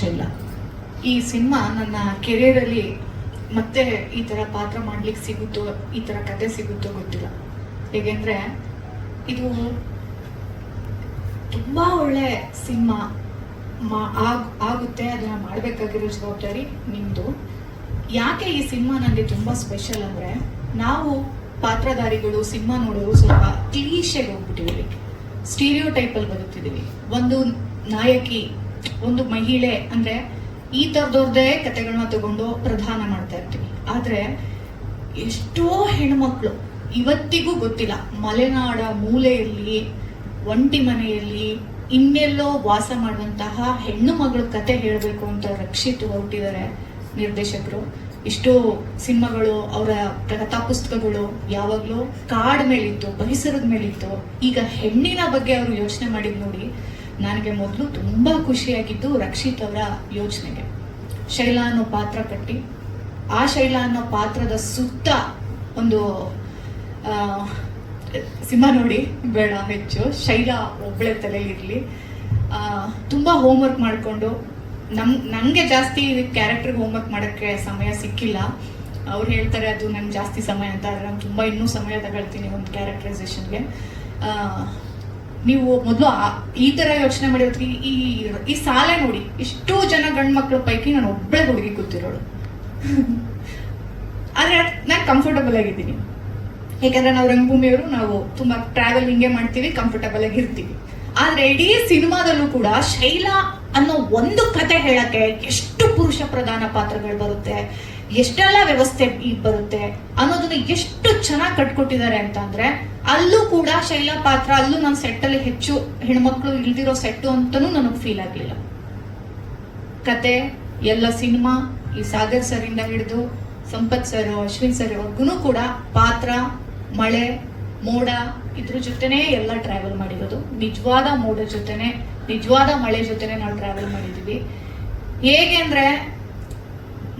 ಶೈಲಾ. ಈ ಸಿನಿಮಾ ನನ್ನ ಕೆರಿಯರಲ್ಲಿ ಮತ್ತೆ ಈ ತರ ಪಾತ್ರ ಮಾಡ್ಲಿಕ್ಕೆ ಸಿಗುತ್ತೋ, ಈ ತರ ಕತೆ ಸಿಗುತ್ತೋ ಗೊತ್ತಿಲ್ಲ. ಹೇಗೆಂದ್ರೆ ಇದು ತುಂಬಾ ಒಳ್ಳೆ ಸಿನಿಮಾ ಆಗುತ್ತೆ. ಅದನ್ನ ಮಾಡ್ಬೇಕಾಗಿರೋ ಜವಾಬ್ದಾರಿ ನಿಮ್ದು. ಯಾಕೆ ಈ ಸಿನಿಮಾ ನನಗೆ ತುಂಬಾ ಸ್ಪೆಷಲ್ ಅಂದ್ರೆ, ನಾವು ಪಾತ್ರಧಾರಿಗಳು ಸಿನಿಮಾ ನೋಡೋರು ಸ್ವಲ್ಪ ಕ್ಲೀಶೆಗೆ ಹೋಗ್ಬಿಟ್ಟಿದೀವಿ, ಸ್ಟೀರಿಯೋ ಟೈಪ್ ಅಲ್ಲಿ ಬದುಕ್ತಿದೀವಿ. ಒಂದು ನಾಯಕಿ, ಒಂದು ಮಹಿಳೆ ಅಂದ್ರೆ ಈ ತರದವ್ರದೇ ಕತೆಗಳನ್ನ ತಗೊಂಡು ಪ್ರಧಾನ ಮಾಡ್ತಾ ಇರ್ತೀವಿ. ಆದ್ರೆ ಎಷ್ಟೋ ಹೆಣ್ಮಕ್ಳು ಇವತ್ತಿಗೂ ಗೊತ್ತಿಲ್ಲ, ಮಲೆನಾಡ ಮೂಲೆಯಲ್ಲಿ, ಒಂಟಿ ಮನೆಯಲ್ಲಿ, ಇನ್ನೆಲ್ಲೋ ವಾಸ ಮಾಡುವಂತಹ ಹೆಣ್ಣು ಮಗಳ ಕತೆ ಹೇಳಬೇಕು ಅಂತ ರಕ್ಷಿತ್ ಹೊರಟಿದ್ದಾರೆ ನಿರ್ದೇಶಕರು. ಇಷ್ಟೋ ಸಿನಿಮಾಗಳು, ಅವರ ಕಥಾ ಪುಸ್ತಕಗಳು ಯಾವಾಗ್ಲೂ ಕಾಡ್ ಮೇಲಿತ್ತು, ಪರಿಸರದ ಮೇಲಿತ್ತು. ಈಗ ಹೆಣ್ಣಿನ ಬಗ್ಗೆ ಅವರು ಯೋಚನೆ ಮಾಡಿದ್ ನೋಡಿ ನನಗೆ ಮೊದಲು ತುಂಬಾ ಖುಷಿಯಾಗಿದ್ದು ರಕ್ಷಿತ್ ಅವರ ಯೋಚನೆಗೆ. ಶೈಲಾ ಅನ್ನೋ ಪಾತ್ರ ಕಟ್ಟಿ, ಆ ಶೈಲಾ ಅನ್ನೋ ಪಾತ್ರದ ಸುತ್ತ ಒಂದು ಸಿನಿಮಾ ನೋಡಿ ಬೇಡ ಹೆಚ್ಚು, ಶೈಲಾ ಒಬ್ಬಳೆ ತಲೆಯಲ್ಲಿರ್ಲಿ. ತುಂಬಾ ಹೋಮ್ವರ್ಕ್ ಮಾಡಿಕೊಂಡು, ನಂಗೆ ಜಾಸ್ತಿ ಕ್ಯಾರೆಕ್ಟರ್ಗೆ ಹೋಮ್ವರ್ಕ್ ಮಾಡೋಕ್ಕೆ ಸಮಯ ಸಿಕ್ಕಿಲ್ಲ. ಅವ್ರು ಹೇಳ್ತಾರೆ ಅದು ನಂಗೆ ಜಾಸ್ತಿ ಸಮಯ ಅಂತ, ಆದ್ರೆ ನಾನು ತುಂಬಾ ಇನ್ನೂ ಸಮಯ ತಗೊಳ್ತೀನಿ ಒಂದು ಕ್ಯಾರೆಕ್ಟರೈಸೇಷನ್ಗೆ. ನೀವು ಮೊದಲು ಈ ತರ ಯೋಚನೆ ಮಾಡಿರೋದ್ರಿ. ಈ ಸಾಲೆ ನೋಡಿ, ಇಷ್ಟು ಜನ ಗಂಡು ಮಕ್ಳ ಪೈಕಿ ನಾನು ಒಬ್ಬಳೆ ಹುಡುಗಿ ಕೂತಿರೋಳು. ಆದ್ರೆ ನಾನು ಕಂಫರ್ಟಬಲ್ ಆಗಿದ್ದೀನಿ, ಯಾಕಂದ್ರೆ ನಾವು ರಂಗಭೂಮಿಯವರು, ನಾವು ತುಂಬಾ ಟ್ರಾವೆಲ್ ಹಿಂಗೆ ಮಾಡ್ತೀವಿ, ಕಂಫರ್ಟಬಲ್ ಆಗಿ ಇರ್ತೀವಿ. ಆದ್ರೆ ಇಡೀ ಸಿನಿಮಾದಲ್ಲೂ ಕೂಡ ಶೈಲಾ ಅನ್ನೋ ಒಂದು ಕತೆ ಹೇಳಕ್ಕೆ ಎಷ್ಟು ಪುರುಷ ಪ್ರಧಾನ ಪಾತ್ರಗಳು ಬರುತ್ತೆ, ಎಷ್ಟೆಲ್ಲ ವ್ಯವಸ್ಥೆ ಬರುತ್ತೆ ಅನ್ನೋದನ್ನ ಎಷ್ಟು ಚೆನ್ನಾಗಿ ಕಟ್ಕೊಟ್ಟಿದ್ದಾರೆ ಅಂತ ಅಂದ್ರೆ, ಅಲ್ಲೂ ಕೂಡ ಶೈಲಾ ಪಾತ್ರ, ಅಲ್ಲೂ ನನ್ನ ಸೆಟ್ ಅಲ್ಲಿ ಹೆಚ್ಚು ಹೆಣ್ಮಕ್ಳು ಇಲ್ದಿರೋ ಸೆಟ್ಟು ಅಂತಾನೂ ನನಗೆ ಫೀಲ್ ಆಗ್ಲಿಲ್ಲ. ಕತೆ ಎಲ್ಲ ಸಿನಿಮಾ, ಈ ಸಾಗರ್ ಸರ್ ಇಂದ ಹಿಡಿದು ಸಂಪತ್ ಸರ್, ಅಶ್ವಿನ್ ಸರ್ ಅವ್ರಿಗೂ ಕೂಡ ಪಾತ್ರ, ಮಳೆ, ಮೋಡ ಇದ್ರ ಜೊತೆನೆ ಎಲ್ಲ ಟ್ರಾವೆಲ್ ಮಾಡಿರೋದು. ನಿಜವಾದ ಮೋಡ ಜೊತೆನೆ, ನಿಜವಾದ ಮಳೆ ಜೊತೆನೆ ನಾವು ಟ್ರಾವೆಲ್ ಮಾಡಿದೀವಿ. ಹೇಗೆ ಅಂದ್ರೆ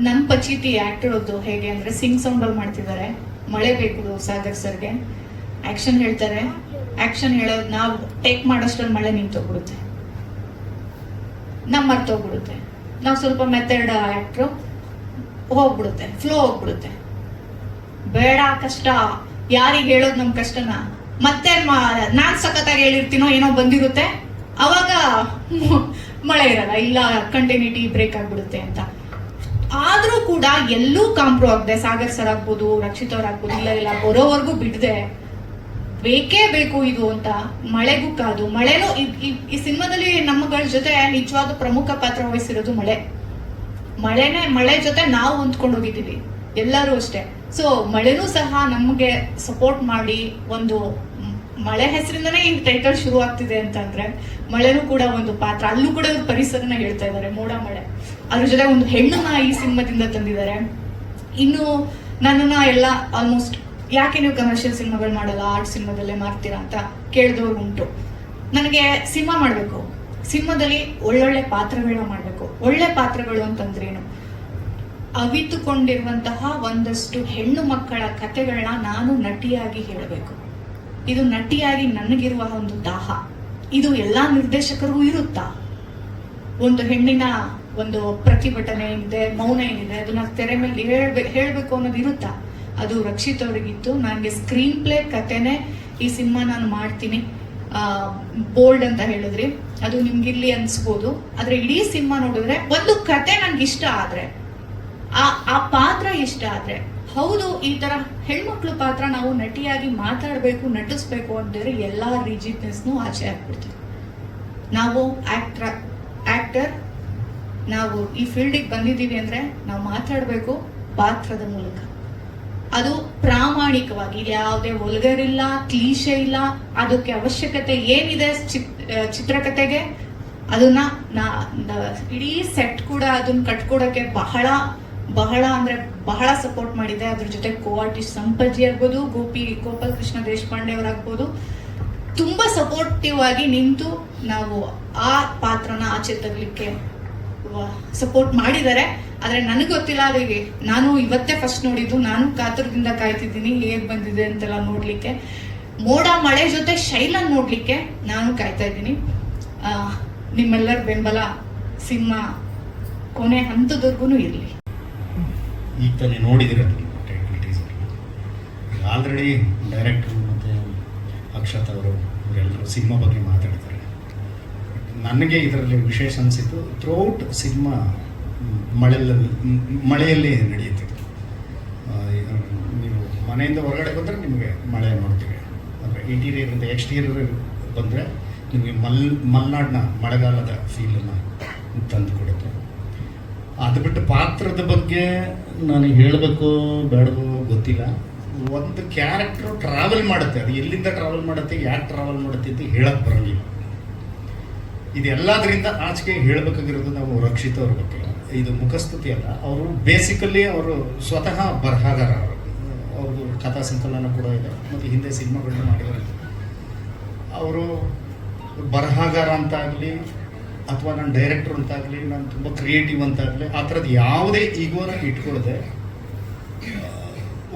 ನನ್ನ ಪಚೀತಿ ಆಕ್ಟರ್ ಅದು ಹೇಗೆ ಅಂದ್ರೆ, ಸಿಂಗ್ ಸೌಂಡ್ ಅಲ್ಲಿ ಮಾಡ್ತಿದ್ದಾರೆ. ಮಳೆ ಬೇಕು ಸಾಗರ್ ಸರ್ಗೆ, ಆಕ್ಷನ್ ಹೇಳ್ತಾರೆ, ಆಕ್ಷನ್ ಹೇಳೋದು ನಾವು ಟೇಕ್ ಮಾಡೋಷ್ಟ್ರಲ್ಲಿ ಮಳೆ ನಿಂತೋಗ್ಬಿಡುತ್ತೆ, ನಮ್ ಮರ್ತೋಗ್ಬಿಡುತ್ತೆ. ನಾವು ಸ್ವಲ್ಪ ಮೆಥಡ್ ಆಕ್ಟ್ರು, ಹೋಗ್ಬಿಡುತ್ತೆ, ಫ್ಲೋ ಹೋಗ್ಬಿಡುತ್ತೆ. ಬೇಡ, ಕಷ್ಟ, ಯಾರಿಗೆ ಹೇಳೋದು ನಮ್ ಕಷ್ಟನ. ಮತ್ತೆ ನಾನ್ ಸಖತ್ತಾಗಿ ಹೇಳಿರ್ತೀನೋ ಏನೋ ಬಂದಿರುತ್ತೆ, ಅವಾಗ ಮಳೆ ಇರಲ್ಲ, ಇಲ್ಲ ಕಂಟಿನ್ಯೂಟಿ ಬ್ರೇಕ್ ಆಗ್ಬಿಡುತ್ತೆ ಅಂತ. ಆದ್ರೂ ಕೂಡ ಎಲ್ಲೂ ಕಾಂಪ್ರೋ ಆಗದೆ, ಸಾಗರ್ ಸರ್ ಆಗ್ಬೋದು, ರಕ್ಷಿತ್ ಅವ್ರ ಆಗ್ಬೋದು, ಇಲ್ಲ ಬರೋವರೆಗೂ ಬಿಡದೆ ಬೇಕೇ ಬೇಕು ಇದು ಅಂತ ಮಳೆಗೂ ಕಾದು. ಮಳೆನೂ ಈ ಸಿನಿಮಾದಲ್ಲಿ ನಮ್ಮಗಳ ಜೊತೆ ನಿಜವಾದ ಪ್ರಮುಖ ಪಾತ್ರ ವಹಿಸಿರೋದು ಮಳೆ. ಮಳೆ ಜೊತೆ ನಾವು ಹೊಂದ್ಕೊಂಡು ಹೋಗಿದ್ದೀವಿ ಎಲ್ಲರೂ ಅಷ್ಟೇ. ಸೊ ಮಳೆನೂ ಸಹ ನಮ್ಗೆ ಸಪೋರ್ಟ್ ಮಾಡಿ, ಒಂದು ಮಳೆ ಹೆಸರಿಂದನೇ ಈ ಟೈಟಲ್ ಶುರು ಆಗ್ತಿದೆ ಅಂತಂದ್ರೆ ಮಳೆನೂ ಕೂಡ ಒಂದು ಪಾತ್ರ. ಅಲ್ಲೂ ಕೂಡ ಒಂದು ಪರಿಸರನ ಹೇಳ್ತಾ ಇದ್ದಾರೆ, ಮೋಡ ಮಳೆ. ಅದ್ರ ಜೊತೆ ಒಂದು ಹೆಣ್ಣನ್ನ ಈ ಸಿನಿಮಾದಿಂದ ತಂದಿದ್ದಾರೆ. ಇನ್ನು ನನ್ನನ್ನ ಎಲ್ಲ ಆಲ್ಮೋಸ್ಟ್ ಯಾಕೆ ನೀವು ಕಮರ್ಷಿಯಲ್ ಸಿನಿಮಾಗಳು ಮಾಡಲ್ಲ, ಆರ್ಟ್ ಸಿನಿಮಾದಲ್ಲೇ ಮಾಡ್ತೀರಾ ಅಂತ ಕೇಳಿದವ್ರು ಉಂಟು. ನನಗೆ ಸಿನಿಮಾ ಮಾಡ್ಬೇಕು, ಸಿನಿಮಾದಲ್ಲಿ ಒಳ್ಳೊಳ್ಳೆ ಪಾತ್ರಗಳನ್ನ ಮಾಡ್ಬೇಕು. ಒಳ್ಳೆ ಪಾತ್ರಗಳು ಅಂತಂದ್ರೇನು, ಅವಿತುಕೊಂಡಿರುವಂತಹ ಒಂದಷ್ಟು ಹೆಣ್ಣು ಮಕ್ಕಳ ಕತೆಗಳನ್ನ ನಾನು ನಟಿಯಾಗಿ ಹೇಳಬೇಕು. ಇದು ನಟಿಯಾಗಿ ನನಗಿರುವ ಒಂದು ದಾಹ. ಇದು ಎಲ್ಲಾ ನಿರ್ದೇಶಕರಿಗೂ ಇರುತ್ತಾ? ಒಂದು ಹೆಣ್ಣಿನ ಒಂದು ಪ್ರತಿಭಟನೆ ಏನಿದೆ, ಮೌನ ಏನಿದೆ, ಅದನ್ನ ತೆರೆ ಮೇಲೆ ಹೇಳ್ಬೇಕು ಅನ್ನೋದು ಇರುತ್ತಾ? ಅದು ರಕ್ಷಿತ್ ಅವರಿಗಿತ್ತು. ನನಗೆ ಸ್ಕ್ರೀನ್ ಪ್ಲೇ ಕತೆನೆ ಈ ಸಿನಿಮಾ ನಾನು ಮಾಡ್ತೀನಿ, ಬೋಲ್ಡ್ ಅಂತ ಹೇಳಿದ್ರಿ, ಅದು ನಿಮ್ಗಿರ್ಲಿ ಅನ್ಸ್ಬೋದು. ಆದ್ರೆ ಇಡೀ ಸಿನಿಮಾ ನೋಡಿದ್ರೆ ಒಂದು ಕತೆ ನನ್ಗೆ ಇಷ್ಟ ಆದ್ರೆ, ಆ ಪಾತ್ರ ಇಷ್ಟ ಆದ್ರೆ, ಹೌದು ಈ ತರ ಹೆಣ್ಮಕ್ಳು ಪಾತ್ರ ನಾವು ನಟಿಯಾಗಿ ಮಾತಾಡ್ಬೇಕು, ನಟಿಸ್ಬೇಕು ಅಂತಿದ್ರೆ ಎಲ್ಲಾ ರಿಜಿಡ್ನೆಸ್ನು ಆಚೆ ಆಗ್ಬಿಡ್ತೀವಿ. ನಾವು ಆಕ್ಟರ್ ನಾವು ಈ ಫೀಲ್ಡಿಗೆ ಬಂದಿದ್ದೀವಿ ಅಂದ್ರೆ ನಾವು ಮಾತಾಡ್ಬೇಕು ಪಾತ್ರದ ಮೂಲಕ. ಅದು ಪ್ರಾಮಾಣಿಕವಾಗಿ, ಯಾವುದೇ ವಲ್ಗರ್ ಇಲ್ಲ, ಕ್ಲೀಶೆ ಇಲ್ಲ. ಅದಕ್ಕೆ ಅವಶ್ಯಕತೆ ಏನಿದೆ ಚಿತ್ರಕಥೆಗೆ, ಅದನ್ನ ಇಡೀ ಸೆಟ್ ಕೂಡ ಅದನ್ನ ಕಟ್ಕೊಡಕ್ಕೆ ಬಹಳ ಅಂದ್ರೆ ಬಹಳ ಸಪೋರ್ಟ್ ಮಾಡಿದೆ. ಅದ್ರ ಜೊತೆ ಕೋ ಆರ್ಟಿಸ್ಟ್ ಸಂಪಜ್ಜಿ ಆಗ್ಬೋದು, ಗೋಪಾಲ್ ಕೃಷ್ಣ ದೇಶಪಾಂಡೆ ಅವರಾಗ್ಬೋದು, ತುಂಬಾ ಸಪೋರ್ಟಿವ್ ಆಗಿ ನಿಂತು ನಾವು ಆ ಪಾತ್ರನ ಆಚೆ ತರಲಿಕ್ಕೆ ಸಪೋರ್ಟ್ ಮಾಡಿದ್ದಾರೆ. ಆದ್ರೆ ನನಗೆ ಗೊತ್ತಿಲ್ಲ, ಅದಕ್ಕೆ ನಾನು ಇವತ್ತೇ ಫಸ್ಟ್ ನೋಡಿದ್ದು, ನಾನು ಕಾತುರದಿಂದ ಕಾಯ್ತಿದ್ದೀನಿ ಹೇಗ್ ಬಂದಿದೆ ಅಂತೆಲ್ಲ ನೋಡ್ಲಿಕ್ಕೆ. ಮೋಡ ಮಳೆ ಜೊತೆ ಶೈಲಾ ನೋಡ್ಲಿಕ್ಕೆ ನಾನು ಕಾಯ್ತಾ ಇದ್ದೀನಿ. ನಿಮ್ಮೆಲ್ಲರ ಬೆಂಬಲ ಸಿನಿಮಾ ಕೊನೆ ಹಂತದವರೆಗೂ ಇರಲಿ. ಈಗ ತಾನೇ ನೋಡಿದಿರಲ್ಲ ಟೈಟಲ್ ಟೀಸರ್. ಆಲ್ರೆಡಿ ಡೈರೆಕ್ಟ್ರು ಮತ್ತು ಅಕ್ಷತಾ ಅವರು ಇವರೆಲ್ಲರೂ ಸಿನಿಮಾ ಬಗ್ಗೆ ಮಾತಾಡ್ತಾರೆ. ನನಗೆ ಇದರಲ್ಲಿ ವಿಶೇಷ ಅನಿಸಿದ್ದು ಥ್ರೂಔಟ್ ಸಿನಿಮಾ ಮಳೆಯಲ್ಲೇ ನಡೆಯುತ್ತೆ. ನೀವು ಮನೆಯಿಂದ ಹೊರಗಡೆ ಬಂದರೆ ನಿಮಗೆ ಮಳೆ ನೋಡ್ತೀವಿ, ಅಂದರೆ ಇಂಟೀರಿಯರಿಂದ ಎಕ್ಸ್ಟೀರಿಯರ್ ಬಂದರೆ ನಿಮಗೆ ಮಲೆನಾಡಿನ ಮಳೆಗಾಲದ ಫೀಲನ್ನು ತಂದು ಕೊಡುತ್ತೆ. ಅದು ಬಿಟ್ಟು ಪಾತ್ರದ ಬಗ್ಗೆ ನಾನು ಹೇಳಬೇಕು ಬೇಡವೋ ಗೊತ್ತಿಲ್ಲ. ಒಂದು ಕ್ಯಾರೆಕ್ಟ್ರು ಟ್ರಾವೆಲ್ ಮಾಡುತ್ತೆ, ಅದು ಎಲ್ಲಿಂದ ಟ್ರಾವೆಲ್ ಮಾಡುತ್ತೆ, ಯಾಕೆ ಟ್ರಾವೆಲ್ ಮಾಡುತ್ತೆ ಅಂತ ಹೇಳಕ್ಕೆ ಬರೋಂಗಿಲ್ಲ. ಇದೆಲ್ಲದರಿಂದ ಆಚೆಗೆ ಹೇಳಬೇಕಾಗಿರೋದು ನಾವು ರಕ್ಷಿತ್ ಅವ್ರ ಬಗ್ಗೆ. ಇದು ಮುಖಸ್ತುತಿ ಅಲ್ಲ, ಅವರು ಬೇಸಿಕಲಿ ಅವರು ಸ್ವತಃ ಬರಹಗಾರ. ಅವ್ರದ್ದು ಕಥಾ ಸಂಕಲನ ಕೂಡ ಇದೆ ಮತ್ತು ಹಿಂದೆ ಸಿನಿಮಾಗಳನ್ನ ಮಾಡಿದ್ದಾರೆ. ಅವರು ಬರಹಗಾರ ಅಂತಾಗಲಿ ಅಥವಾ ನಾನು ಡೈರೆಕ್ಟರ್ ಅಂತಾಗಲಿ, ನಾನು ತುಂಬ ಕ್ರಿಯೇಟಿವ್ ಅಂತಾಗಲಿ ಆ ಥರದ್ದು ಯಾವುದೇ ಈಗೋನ ಇಟ್ಕೊಳ್ಳದೆ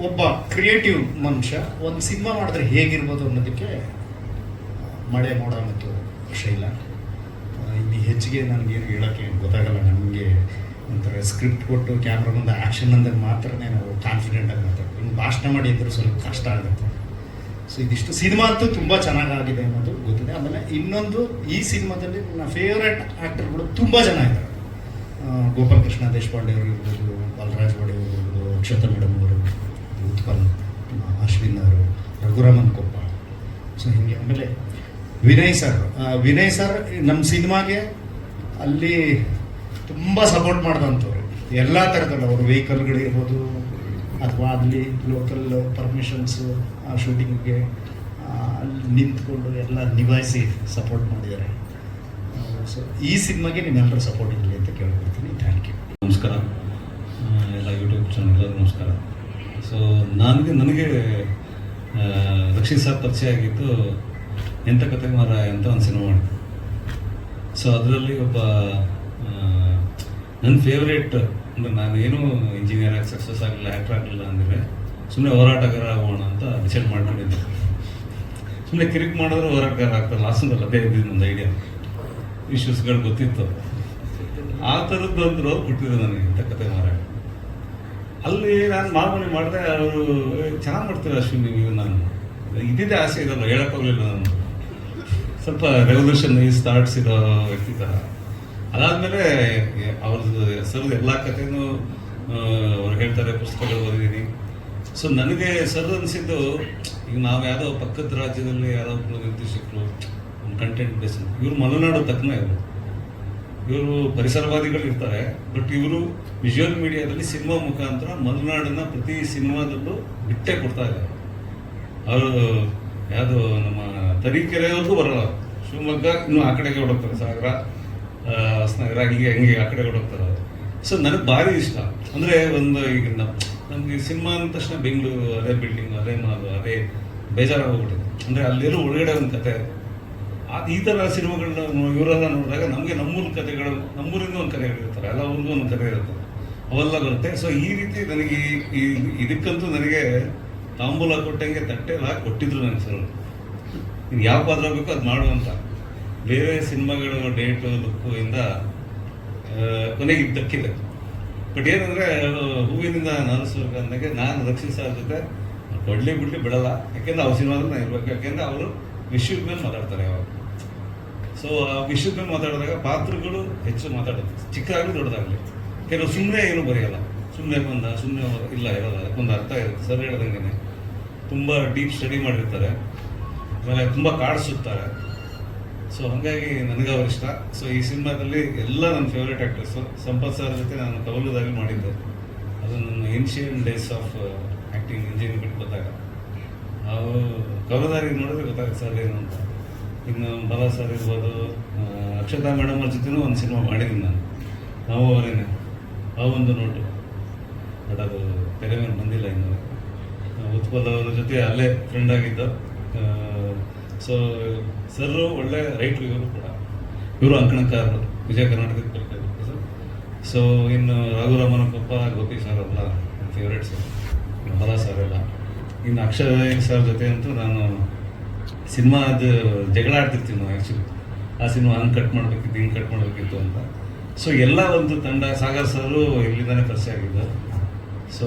ಒಬ್ಬ ಕ್ರಿಯೇಟಿವ್ ಮನುಷ್ಯ ಒಂದು ಸಿನಿಮಾ ಮಾಡಿದ್ರೆ ಹೇಗಿರ್ಬೋದು ಅನ್ನೋದಕ್ಕೆ ಮಳೆ ಮೋಡ ಮತ್ತು ಶೈಲ. ಇಲ್ಲಿ ಹೆಚ್ಚಿಗೆ ನನಗೇನು ಹೇಳೋಕ್ಕೆ ಗೊತ್ತಾಗಲ್ಲ. ನನಗೆ ಒಂಥರ ಸ್ಕ್ರಿಪ್ಟ್ ಕೊಟ್ಟು ಕ್ಯಾಮ್ರಾ ಮುಂದೆ ಆ್ಯಕ್ಷನ್ ಅಂದಾಗ ಮಾತ್ರನೇ ನಾವು ಕಾನ್ಫಿಡೆಂಟಾಗಿ ಮಾತಾಡ್ತೀವಿ. ಇನ್ನು ಭಾಷಣ ಮಾಡಿ ಇದ್ದರೂ ಸ್ವಲ್ಪ ಕಷ್ಟ ಆಗುತ್ತೆ. ಸೊ ಇದಿಷ್ಟು ಸಿನಿಮಾ ಅಂತೂ ತುಂಬ ಚೆನ್ನಾಗಾಗಿದೆ ಅನ್ನೋದು ಗೊತ್ತಿದೆ. ಆಮೇಲೆ ಇನ್ನೊಂದು, ಈ ಸಿನಿಮಾದಲ್ಲಿ ನನ್ನ ಫೇವ್ರೆಟ್ ಆ್ಯಕ್ಟರ್ಗಳು ತುಂಬ ಜನ ಇದ್ದಾರೆ. ಗೋಪಾಲ್ ಕೃಷ್ಣ ದೇಶಪಾಂಡೆ ಅವರು ಇರ್ಬೋದು, ಬಾಲರಾಜ್ ವಾಡೆ ಅವರು ಇರ್ಬೋದು, ಅಕ್ಷತಾ ಮೇಡಮ್ ಅವರು, ಉತ್ಪಲ್, ಅಶ್ವಿನ್ ಅವರು, ರಘುರಾಮನ್ ಕೊಪ್ಪ. ಸೊ ಹೀಗೆ ಆಮೇಲೆ ವಿನಯ್ ಸರ್ ನಮ್ಮ ಸಿನಿಮಾಗೆ ಅಲ್ಲಿ ತುಂಬ ಸಪೋರ್ಟ್ ಮಾಡಿದಂಥವ್ರು ಎಲ್ಲ ಥರದಲ್ಲ. ಅವರು ವೆಹಿಕಲ್ಗಳಿರ್ಬೋದು ಅಥವಾ ಅಲ್ಲಿ ಲೋಕಲ್ ಪರ್ಮಿಷನ್ಸು ಆ ಶೂಟಿಂಗ್ಗೆ ಅಲ್ಲಿ ನಿಂತ್ಕೊಂಡು ಎಲ್ಲ ನಿಭಾಯಿಸಿ ಸಪೋರ್ಟ್ ಮಾಡಿದ್ದಾರೆ. ಸೊ ಈ ಸಿನಿಮಾಗೆ ನಿಮ್ಮೆಲ್ಲರೂ ಸಪೋರ್ಟ್ ಇರಲಿ ಅಂತ ಕೇಳ್ಕೊಳ್ತೀನಿ. Thank you. ನಮಸ್ಕಾರ ಎಲ್ಲ ಯೂಟ್ಯೂಬ್ ಚಾನಲ್ ನಮಸ್ಕಾರ. ಸೊ ನನಗೆ ರಕ್ಷಿತ್ ಸರ್ ಪರಿಚಯ ಆಗಿದ್ದು ಎಂಥ ಕತೆ ಮಾರ ಅಂತ ಒಂದು ಸಿನಿಮಾ ಮಾಡಿದೆ. ಸೊ ಅದರಲ್ಲಿ ಒಬ್ಬ ನನ್ನ ಫೇವ್ರೇಟ್ ಅಂದರೆ ನಾನು ಏನೂ ಇಂಜಿನಿಯರ್ ಆಗಿ ಸಕ್ಸಸ್ ಆಗಲಿಲ್ಲ, ಆ್ಯಕ್ಟರ್ ಆಗಲಿಲ್ಲ ಅಂದರೆ ಸುಮ್ಮನೆ ಹೋರಾಟಗಾರ ಆಗೋಣ ಅಂತ ಡಿಸೈಡ್ ಮಾಡ್ಕೊಂಡಿದ್ದೆ. ಸುಮ್ಮನೆ ಕಿರಿಕ್ ಮಾಡಿದ್ರೆ ಹೋರಾಟಗಾರ ಆಗ್ತಾರೆ ಲಾಸ್ಟಲ್ಲಿ. ಅದೇ ಇದ್ದಿದ್ದು ಒಂದು ಐಡಿಯಾ, ಇಶ್ಯೂಸ್ಗಳು ಗೊತ್ತಿತ್ತು. ಆ ಥರದ್ದು ಅಂದರು ಕೊಟ್ಟಿದ್ರು ನನಗೆ ಇಂಥ ಕತೆ ಮಾರ. ಅಲ್ಲಿ ನಾನು ಮಾಮೂಲಿ ಮಾಡಿದೆ. ಅವರು ಚೆನ್ನಾಗಿ ಮಾಡ್ತಾರೆ ಅಶ್ವಿನಿ, ನೀವು ನಾನು ಇದ್ದಿದ್ದೇ ಆಸೆ ಇದಲ್ಲ, ಹೇಳೋಕ್ಕೋಗಲಿಲ್ಲ. ನಾನು ಸ್ವಲ್ಪ ರೆವಲ್ಯೂಷನ್ ಈ ಥಾಟ್ಸ್ ಇರೋ ವ್ಯಕ್ತಿ ಥರ. ಅದಾದಮೇಲೆ ಅವ್ರದ್ದು ಸರ್ದು ಎಲ್ಲ ಕಥೆನೂ ಅವ್ರು ಹೇಳ್ತಾರೆ, ಪುಸ್ತಕಗಳು ಓದಿದ್ದೀನಿ. ಸೊ ನನಗೆ ಸರ್ ಅನಿಸಿದ್ದು, ಈಗ ನಾವು ಯಾವುದೋ ಪಕ್ಕದ ರಾಜ್ಯದಲ್ಲಿ ಯಾರೋ ಒಬ್ಬರು ನಿರ್ದೇಶಕರು ಒಂದು ಕಂಟೆಂಟ್ ಬೇಸ್, ಇವರು ಮಲೆನಾಡು ತಕ್ಕನ ಇವರು ಪರಿಸರವಾದಿಗಳು ಇರ್ತಾರೆ. ಬಟ್ ಇವರು ವಿಜುವಲ್ ಮೀಡಿಯಾದಲ್ಲಿ ಸಿನಿಮಾ ಮುಖಾಂತರ ಮಲೆನಾಡನ್ನ ಪ್ರತಿ ಸಿನಿಮಾದಲ್ಲೂ ಬಿಟ್ಟೇ ಕೊಡ್ತಾ ಇದ್ದಾರೆ. ಅವರು ಯಾವುದು ನಮ್ಮ ತರೀಕೆರೆವರೆಗೂ ಬರಲ್ಲ, ಶಿವಮೊಗ್ಗ ಇನ್ನೂ ಆ ಕಡೆಗೆ ಹೊಡೋಗ್ತಾರೆ, ಸಾಗರ, ಹೊಸನಗರ, ಹೀಗೆ ಹಂಗೆ ಆ ಕಡೆ ಹೊಡೋಗ್ತಾರೆ. ಸೊ ನನಗೆ ಭಾರಿ ಇಷ್ಟ. ಅಂದರೆ ಒಂದು ಈಗ ನಮಗೆ ಸಿನಿಮಾ ಅಂದ ತಕ್ಷಣ ಬೆಂಗಳೂರು, ಅದೇ ಬಿಲ್ಡಿಂಗು, ಅದೇ ಮಾಲು, ಅದೇ ಬೇಜಾರಾಗೋಗ್ಬಿಟ್ಟಿದೆ. ಅಂದರೆ ಅಲ್ಲಿರೋ ಒಳಗಡೆ ಒಂದು ಕತೆ, ಈ ಥರ ಸಿನಿಮಾಗಳನ್ನ ಇವರೆಲ್ಲ ನೋಡಿದಾಗ ನಮಗೆ ನಮ್ಮೂರ ಕಥೆಗಳು, ನಮ್ಮೂರಿಂದ ಒಂದು ಕಥೆಗಳಿರ್ತಾರೆ, ಎಲ್ಲ ಊರಿಗೂ ಒಂದು ಕಥೆ ಇರುತ್ತೆ, ಅವೆಲ್ಲ ಬರುತ್ತೆ. ಸೊ ಈ ರೀತಿ ನನಗೆ ಇದಕ್ಕಂತೂ ನನಗೆ ತಾಂಬೂಲ ಕೊಟ್ಟಂಗೆ ತಟ್ಟೆಲ್ಲ ಕೊಟ್ಟಿದ್ರು ನನಗೆ ಸರ್. ನೀನು ಯಾವ ಪಾತ್ರ ಬೇಕು ಅದು ಮಾಡುವಂತ. ಬೇರೆ ಸಿನಿಮಾಗಳು ಡೇಟು ಲುಕ್ಕು ಇಂದ ಕೊನೆಗೆ ದಕ್ಕಿದೆ. ಬಟ್ ಏನಂದರೆ ಹೂವಿನಿಂದ ನಾರಿಸುವಾಗ ಅಂದಾಗೆ ನಾನು ರಕ್ಷಿತ್ ಸರ್ ಜೊತೆ ಕೊಡ್ಲಿ ಬಿಡ್ಲಿ ಬಿಡಲ್ಲ. ಯಾಕೆಂದ್ರೆ ಅವ್ರ ಸಿನಿಮಾದಲ್ಲಿ ನಾನು ಇರಬೇಕು. ಯಾಕೆಂದರೆ ಅವರು ವಿಷಯದ ಮೇಲೆ ಮಾತಾಡ್ತಾರೆ ಯಾವಾಗ. ಸೊ ಆ ವಿಷಯದ ಮೇಲೆ ಮಾತಾಡಿದಾಗ ಪಾತ್ರಗಳು ಹೆಚ್ಚು ಮಾತಾಡೋದು, ಚಿಕ್ಕದಾಗಲಿ ದೊಡ್ಡದಾಗಲಿ. ಕೆಲವು ಸುಮ್ಮನೆ ಏನು ಬರೆಯಲ್ಲ, ಸುಮ್ಮನೆ ಬಂದ ಸುಮ್ಮನೆ ಇಲ್ಲ ಇರೋಲ್ಲ, ಅದಕ್ಕೊಂದು ಅರ್ಥ ಇರುತ್ತೆ. ಸರ್ ಹೇಳ್ದಂಗೆ ತುಂಬ ಡೀಪ್ ಸ್ಟಡಿ ಮಾಡಿರ್ತಾರೆ, ಆಮೇಲೆ ತುಂಬ ಕಾಡಿಸುತ್ತಾರೆ. ಸೊ ಹಾಗಾಗಿ ನನಗೆ ಅವ್ರು ಇಷ್ಟ. ಸೊ ಈ ಸಿನಿಮಾದಲ್ಲಿ ಎಲ್ಲ ನನ್ನ ಫೇವ್ರೇಟ್ ಆ್ಯಕ್ಟರ್ಸು. ಸಂಪತ್ ಸರ್ ಜೊತೆ ನಾನು ಕವಲುದಾಗಿ ಮಾಡಿದ್ದೆ. ಅದು ನನ್ನ Asian days of acting engineering ಬಿಟ್ಟು ಬಂದಾಗ ಅವರು ಕವಲುದಾರಿ ನೋಡಿದ್ರೆ ಗೊತ್ತಾಗುತ್ತೆ ಸರ್ ಏನು ಅಂತ. ಇನ್ನು ಬಲ ಸರ್ ಇರ್ಬೋದು, ಅಕ್ಷತಾ ಮೇಡಮ್ ಅವ್ರ ಜೊತೆನೂ ಒಂದು ಸಿನಿಮಾ ಮಾಡಿದ್ದೀನಿ ನಾನು, ನಾವು ಅವರೇನೆ, ಆ ಒಂದು ನೋಟು. ಬಟ್ ಅದು ತೆರೆ ಮೇಲೆ ಬಂದಿಲ್ಲ ಇನ್ನು. ಉತ್ಪಲ್ ಅವ್ರ ಜೊತೆ ಅಲ್ಲೇ ಫ್ರೆಂಡ್ ಆಗಿದ್ದು. ಸೊ ಸರ್ ಒಳ್ಳೆ ರೈಟ್ರು ಇವರು ಕೂಡ. ಇವರು ಅಂಕಣಕಾರರು, ವಿಜಯ ಕರ್ನಾಟಕದ ಕಲಿಕರು ಸರ್. ಸೊ ಇನ್ನು ರಘುರಾಮನ ಕೊಪ್ಪ, ಗೋಪಿ ಸರ್ ಎಲ್ಲ ಫೇವ್ರೇಟ್ ಸರ್, ಬಲ ಸರ್ ಎಲ್ಲ. ಇನ್ನು ಅಕ್ಷಯ್ ಸರ್ ಜೊತೆ ಅಂತೂ ನಾನು ಸಿನಿಮಾದ ಜಗಳ ಆಡ್ತಿರ್ತೀವಿ ನಾವು ಆ್ಯಕ್ಚುಲಿ. ಆ ಸಿನಿಮಾ ಹಂಗೆ ಕಟ್ ಮಾಡಬೇಕಿತ್ತು, ಹಿಂಗೆ ಕಟ್ ಮಾಡಬೇಕಿತ್ತು ಅಂತ. ಸೊ ಎಲ್ಲ ಒಂದು ತಂಡ, ಸಾಗರ್ ಸರು ಇಲ್ಲಿಂದಾನೆ ಪರಿಚಯ ಆಗಿದ್ದು. ಸೊ